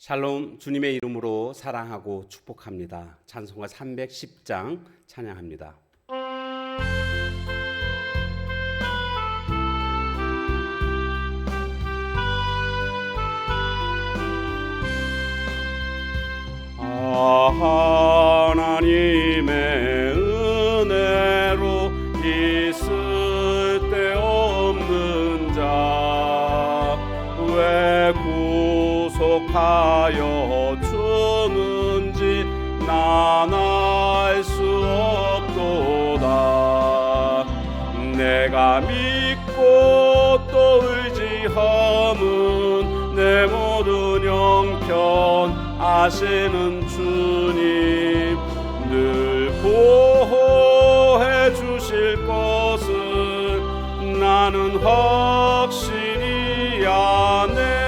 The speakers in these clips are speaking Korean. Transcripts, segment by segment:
샬롬, 주님의 이름으로 사랑하고 축복합니다. 찬송가 310장 찬양합니다. 하나님의 은혜로 있을 데 없는 자 왜 구속하여 주는지 난 알 수 없도다. 내가 믿고 또 의지함은 내 모든 형편 아시는 주님 늘 보호해 주실 것을 나는 확실히 아네.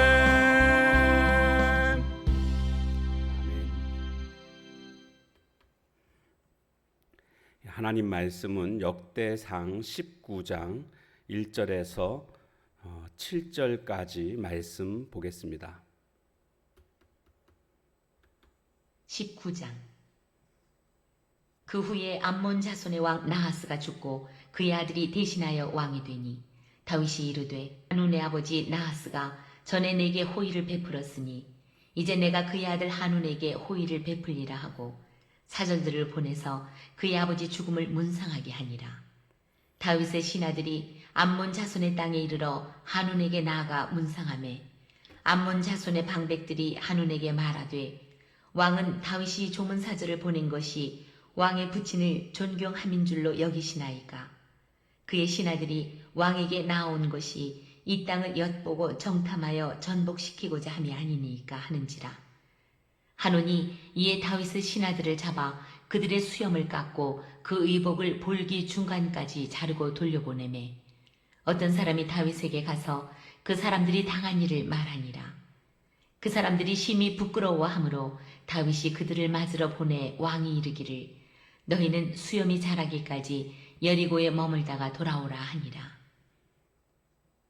하나님 말씀은 역대상 19장 1절에서 7절까지 말씀 보겠습니다. 19장. 그 후에 암몬 자손의 왕 나하스가 죽고 그의 아들이 대신하여 왕이 되니 다윗이 이르되 한운의 아버지 나하스가 전에 내게 호의를 베풀었으니 이제 내가 그의 아들 한운에게 호의를 베풀리라 하고 사절들을 보내서 그의 아버지 죽음을 문상하게 하니라. 다윗의 신하들이 암몬 자손의 땅에 이르러 한운에게 나아가 문상하매 암몬 자손의 방백들이 한운에게 말하되 왕은 다윗이 조문사절을 보낸 것이 왕의 부친을 존경함인 줄로 여기시나이까. 그의 신하들이 왕에게 나아온 것이 이 땅을 엿보고 정탐하여 전복시키고자 함이 아니니까 하는지라. 한온이 이에 다윗의 신하들을 잡아 그들의 수염을 깎고 그 의복을 볼기 중간까지 자르고 돌려보내매 어떤 사람이 다윗에게 가서 그 사람들이 당한 일을 말하니라. 그 사람들이 심히 부끄러워하므로 다윗이 그들을 맞으러 보내 왕이 이르기를 너희는 수염이 자라기까지 여리고에 머물다가 돌아오라 하니라.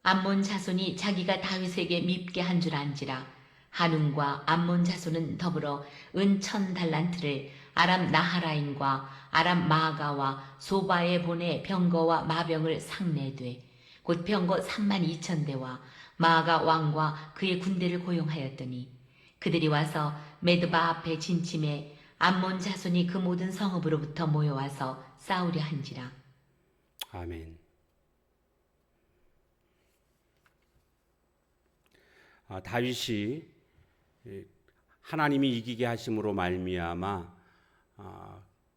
암몬 자손이 자기가 다윗에게 밉게 한 줄 안지라. 한운과 암몬 자손은 더불어 은 1000달란트를 아람 나하라인과 아람 마아가와 소바에 보내 병거와 마병을 상내되 곧 병거 32,000대와 마아가 왕과 그의 군대를 고용하였더니 그들이 와서 메드바 앞에 진침해 암몬 자손이 그 모든 성읍으로부터 모여와서 싸우려 한지라. 아멘. 다윗이 하나님이 이기게 하심으로 말미암아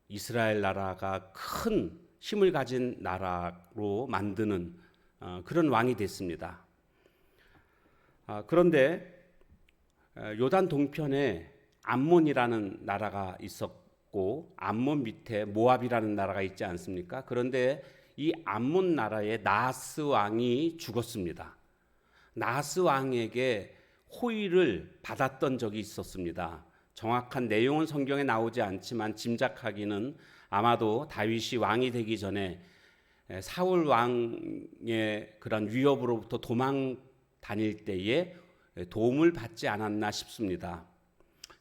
이스라엘 나라가 큰 힘을 가진 나라로 만드는 그런 왕이 됐습니다. 그런데 요단 동편에 암몬이라는 나라가 있었고 암몬 밑에 모압이라는 나라가 있지 않습니까? 그런데 이 암몬 나라의 나하스 왕이 죽었습니다. 나하스 왕에게 호의를 받았던 적이 있었습니다. 정확한 내용은 성경에 나오지 않지만 짐작하기는 아마도 다윗이 왕이 되기 전에 사울 왕의 그런 위협으로부터 도망 다닐 때에 도움을 받지 않았나 싶습니다.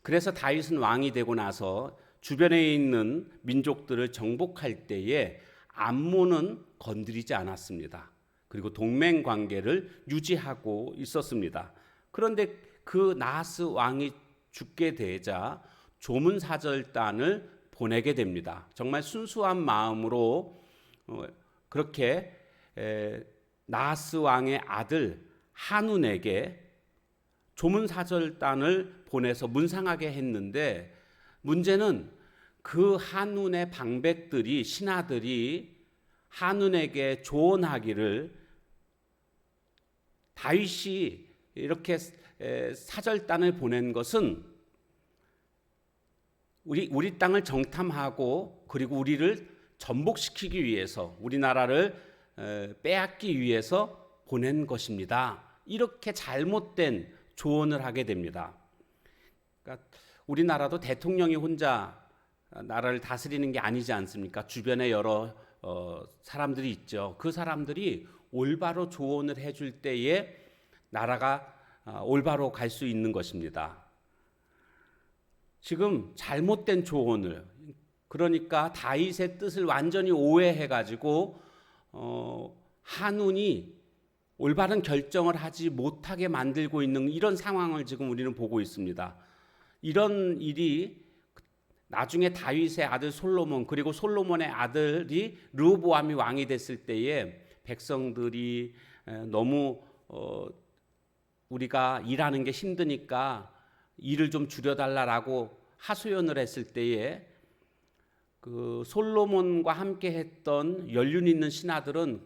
그래서 다윗은 왕이 되고 나서 주변에 있는 민족들을 정복할 때에 암몬은 건드리지 않았습니다. 그리고 동맹 관계를 유지하고 있었습니다. 그런데 그 나하스 왕이 죽게 되자 조문사절단을 보내게 됩니다. 정말 순수한 마음으로 그렇게 나하스 왕의 아들 한운에게 조문사절단을 보내서 문상하게 했는데 문제는 그 한운의 방백들이 신하들이 한운에게 조언하기를 다윗이 이렇게 사절단을 보낸 것은 우리 땅을 정탐하고 그리고 우리를 전복시키기 위해서 우리나라를 빼앗기 위해서 보낸 것입니다. 이렇게 잘못된 조언을 하게 됩니다. 그러니까 우리나라도 대통령이 혼자 나라를 다스리는 게 아니지 않습니까? 주변에 여러 사람들이 있죠. 그 사람들이 올바로 조언을 해줄 때에 나라가 올바로 갈 수 있는 것입니다. 지금 잘못된 조언을, 그러니까 다윗의 뜻을 완전히 오해해가지고 한운이 올바른 결정을 하지 못하게 만들고 있는 이런 상황을 지금 우리는 보고 있습니다. 이런 일이 나중에 다윗의 아들 솔로몬, 그리고 솔로몬의 아들이 르호보암이 왕이 됐을 때에 백성들이 너무 우리가 일하는 게 힘드니까 일을 좀 줄여달라라고 하소연을 했을 때에 그 솔로몬과 함께 했던 연륜 있는 신하들은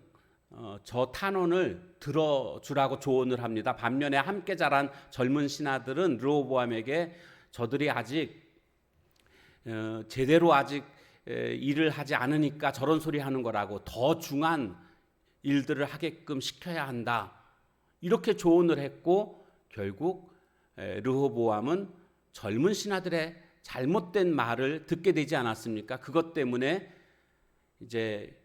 저 탄원을 들어주라고 조언을 합니다. 반면에 함께 자란 젊은 신하들은 르호보암에게 저들이 아직 제대로 아직 일을 하지 않으니까 저런 소리 하는 거라고, 더 중한 일들을 하게끔 시켜야 한다, 이렇게 조언을 했고, 결국 르호보암은 젊은 신하들의 잘못된 말을 듣게 되지 않았습니까? 그것 때문에 이제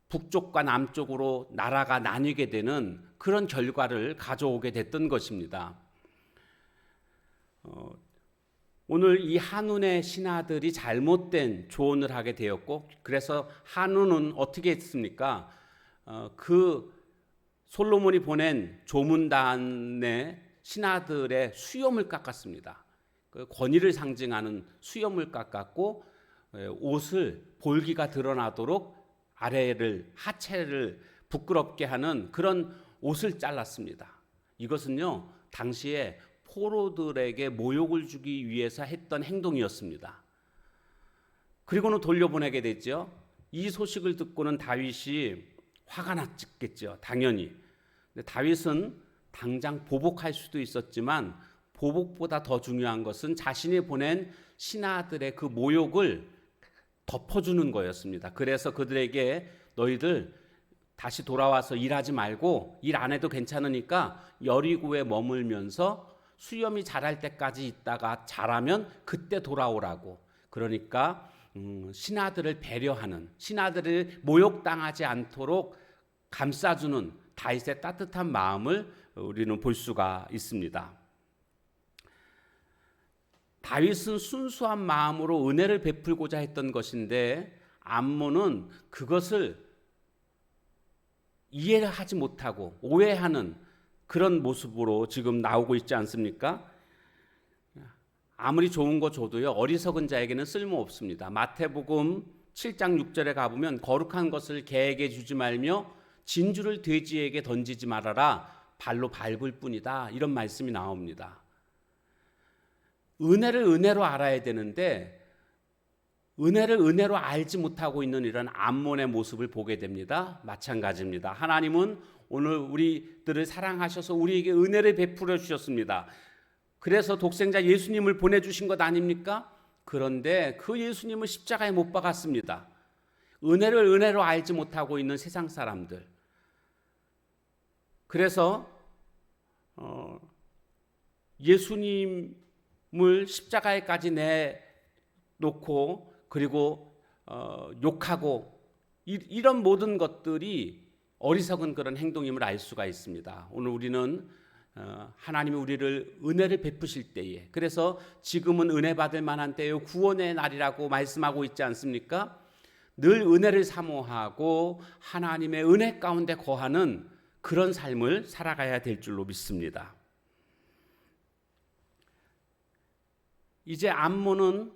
북쪽과 남쪽으로 나라가 나뉘게 되는 그런 결과를 가져오게 됐던 것입니다. 오늘 이 한운의 신하들이 잘못된 조언을 하게 되었고, 그래서 한운은 어떻게 했습니까? 그 솔로몬이 보낸 조문단의 신하들의 수염을 깎았습니다. 그 권위를 상징하는 수염을 깎았고, 옷을 볼기가 드러나도록 아래를, 하체를 부끄럽게 하는 그런 옷을 잘랐습니다. 이것은요, 당시에 포로들에게 모욕을 주기 위해서 했던 행동이었습니다. 그리고는 돌려보내게 됐죠. 이 소식을 듣고는 다윗이 화가 났겠죠, 당연히. 근데 다윗은 당장 보복할 수도 있었지만, 보복보다 더 중요한 것은 자신이 보낸 신하들의 그 모욕을 덮어주는 거였습니다. 그래서 그들에게 너희들 다시 돌아와서 일하지 말고, 일 안 해도 괜찮으니까 여리고에 머물면서 수염이 자랄 때까지 있다가 자라면 그때 돌아오라고. 그러니까 신하들을 배려하는, 신하들을 모욕당하지 않도록 감싸주는 다윗의 따뜻한 마음을 우리는 볼 수가 있습니다. 다윗은 순수한 마음으로 은혜를 베풀고자 했던 것인데, 암몬은 그것을 이해를 하지 못하고 오해하는 그런 모습으로 지금 나오고 있지 않습니까? 아무리 좋은 거 줘도요, 어리석은 자에게는 쓸모없습니다. 마태복음 7장 6절에 가보면 거룩한 것을 개에게 주지 말며 진주를 돼지에게 던지지 말아라, 발로 밟을 뿐이다, 이런 말씀이 나옵니다. 은혜를 은혜로 알아야 되는데 은혜를 은혜로 알지 못하고 있는 이런 암몬의 모습을 보게 됩니다. 마찬가지입니다. 하나님은 오늘 우리들을 사랑하셔서 우리에게 은혜를 베풀어 주셨습니다. 그래서 독생자 예수님을 보내주신 것 아닙니까? 그런데 그 예수님을 십자가에 못 박았습니다. 은혜를 은혜로 알지 못하고 있는 세상 사람들. 그래서 예수님을 십자가에까지 내놓고, 그리고 욕하고, 이런 모든 것들이 어리석은 그런 행동임을 알 수가 있습니다. 오늘 우리는 하나님이 우리를 은혜를 베푸실 때에, 그래서 지금은 은혜 받을 만한 때요, 구원의 날이라고 말씀하고 있지 않습니까? 늘 은혜를 사모하고 하나님의 은혜 가운데 거하는 그런 삶을 살아가야 될 줄로 믿습니다. 이제 암몬은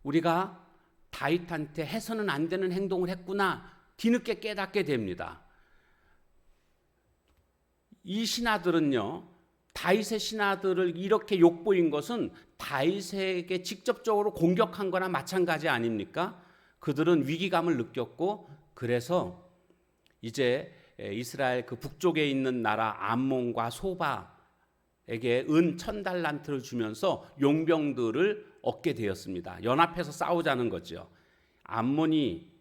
우리가 다윗한테 해서는 안 되는 행동을 했구나 뒤늦게 깨닫게 됩니다. 이 신하들은요, 다윗의 신하들을 이렇게 욕보인 것은 다윗에게 직접적으로 공격한 거나 마찬가지 아닙니까? 그들은 위기감을 느꼈고, 그래서 이제 이스라엘 그 북쪽에 있는 나라 암몬과 소바에게 은 1000달란트를 주면서 용병들을 얻게 되었습니다. 연합해서 싸우자는 거죠. 암몬이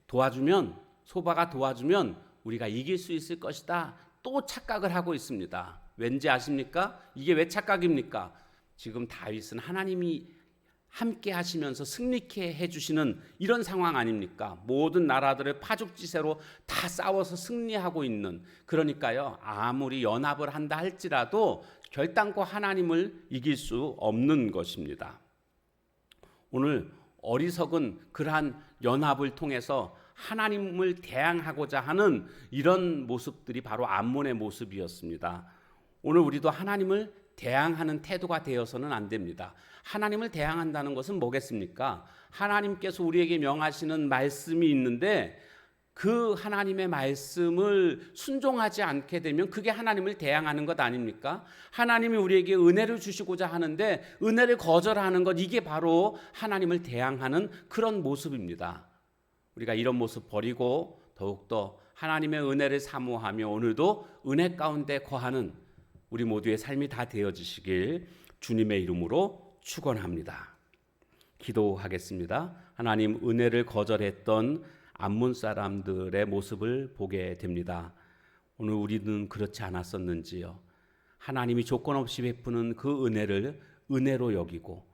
도와주면, 소바가 도와주면 우리가 이길 수 있을 것이다, 또 착각을 하고 있습니다. 왠지 아십니까? 이게 왜 착각입니까? 지금 다윗은 함께 하시면서 승리케 해주시는 이런 상황 아닙니까? 모든 나라들을 파죽지세로 다 싸워서 승리하고 있는, 그러니까요, 아무리 연합을 한다 할지라도 결단코 하나님을 이길 수 없는 것입니다. 오늘 어리석은 그러한 연합을 통해서 하나님을 대항하고자 하는 이런 모습들이 바로 암몬의 모습이었습니다. 오늘 우리도 하나님을 대항하는 태도가 되어서는 안 됩니다. 하나님을 대항한다는 것은 뭐겠습니까? 하나님께서 우리에게 명하시는 말씀이 있는데 그 하나님의 말씀을 순종하지 않게 되면 그게 하나님을 대항하는 것 아닙니까? 하나님이 우리에게 은혜를 주시고자 하는데 은혜를 거절하는 것, 이게 바로 하나님을 대항하는 그런 모습입니다. 우리가 이런 모습 버리고 더욱더 하나님의 은혜를 사모하며 오늘도 은혜 가운데 거하는 우리 모두의 삶이 다 되어지시길 주님의 이름으로 축원합니다. 기도하겠습니다. 하나님, 은혜를 거절했던 암몬 사람들의 모습을 보게 됩니다. 오늘 우리는 그렇지 않았었는지요? 하나님이 조건 없이 베푸는 그 은혜를 은혜로 여기고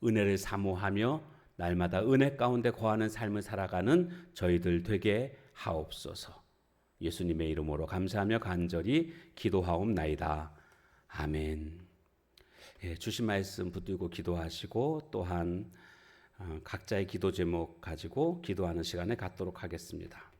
은혜를 사모하며 날마다 은혜 가운데 거하는 삶을 살아가는 저희들 되게 하옵소서. 예수님의 이름으로 감사하며 간절히 기도하옵나이다. 아멘. 주신 말씀 붙들고 기도하시고 또한 각자의 기도 제목 가지고 기도하는 시간을 갖도록 하겠습니다.